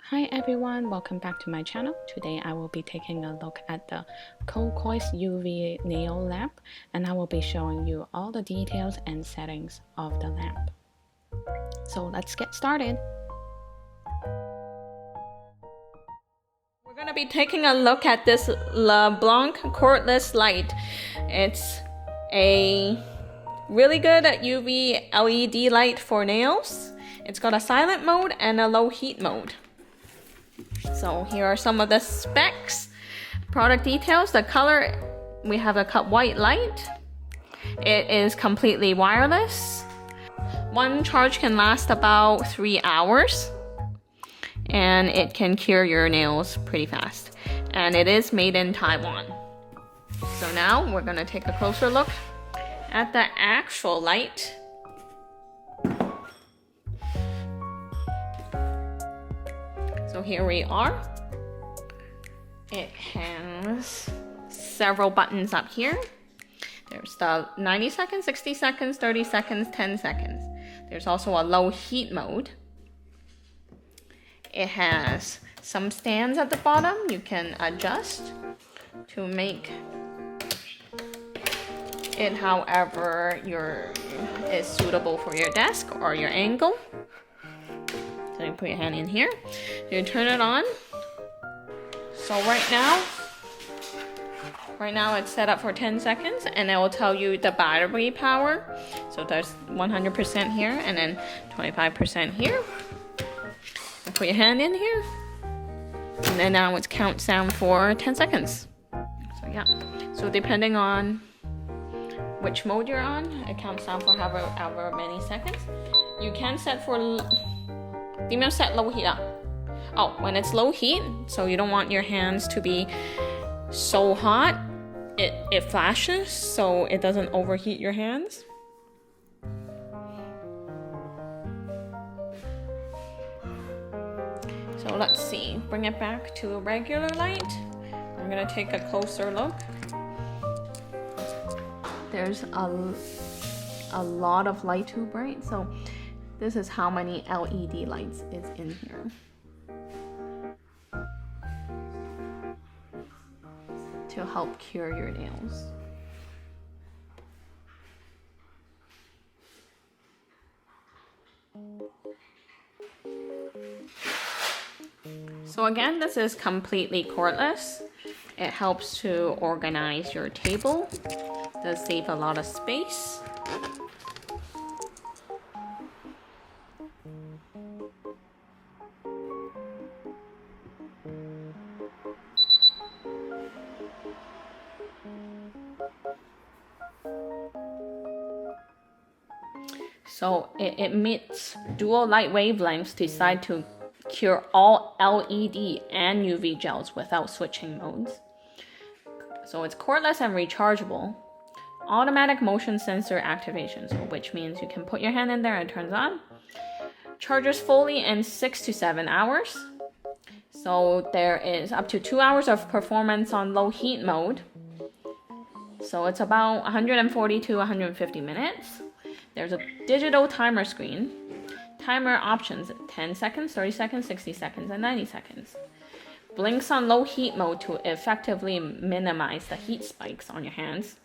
Hi everyone, welcome back to my channel. Today I will be taking a look at the KoKoist UV nail lamp, and I will be showing you all the details and settings of the lamp. So let's get started. We're going to be taking a look at this LeBlanc cordless light. It's a really good UV LED light for nails. It's got a silent mode and a low heat mode. So here are some of the specs, product details. The color, we have a white light. It is completely wireless. One charge can last about 3 hours, and it can cure your nails pretty fast. And it is made in Taiwan. So now we're gonna take a closer look at the actual light. So here we are. It has several buttons up here. There's the 90 seconds, 60 seconds, 30 seconds, 10 seconds. There's also a low heat mode. It has some stands at the bottom you can adjust to make it however is suitable for your desk or your angle. So you put your hand in here, you turn it on. So right now it's set up for 10 seconds, and it will tell you the battery power. So there's 100% here and then 25% here. You put your hand in here, and then now it counts down for 10 seconds. So yeah, so depending on which mode you're on, it counts down for however many seconds. You can set for set low heat up. Oh, when it's low heat, so you don't want your hands to be so hot, it flashes so it doesn't overheat your hands. So let's see, bring it back to a regular light. I'm gonna take a closer look. There's a lot of light too bright, so this is how many LED lights is in here. To help cure your nails. So again, this is completely cordless. It helps to organize your table. Does save a lot of space. So it emits dual light wavelengths designed to cure all LED and UV gels without switching modes. So it's cordless and rechargeable. Automatic motion sensor activation, so which means you can put your hand in there and it turns on. Charges fully in 6 to 7 hours. So there is up to 2 hours of performance on low heat mode. So it's about 140 to 150 minutes. There's a digital timer screen. Timer options, 10 seconds, 30 seconds, 60 seconds, and 90 seconds. Blinks on low heat mode to effectively minimize the heat spikes on your hands.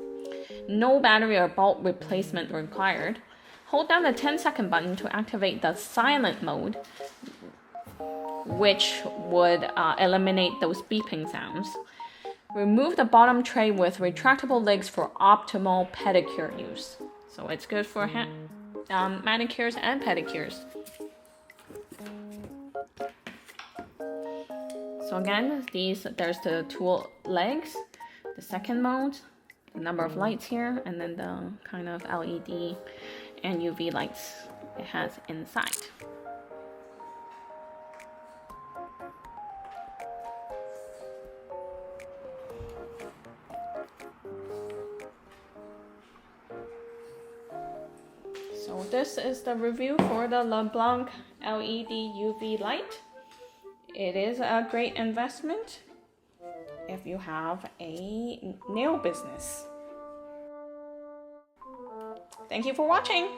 No battery or bulb replacement required. Hold down the 10-second button to activate the silent mode, which would eliminate those beeping sounds. Remove the bottom tray with retractable legs for optimal pedicure use. So it's good for manicures and pedicures. So again, there's the tool legs, the second mode, the number of lights here, and then the kind of LED and UV lights it has inside. So this is the review for the LeBlanc LED UV light. It is a great investment if you have a nail business. Thank you for watching.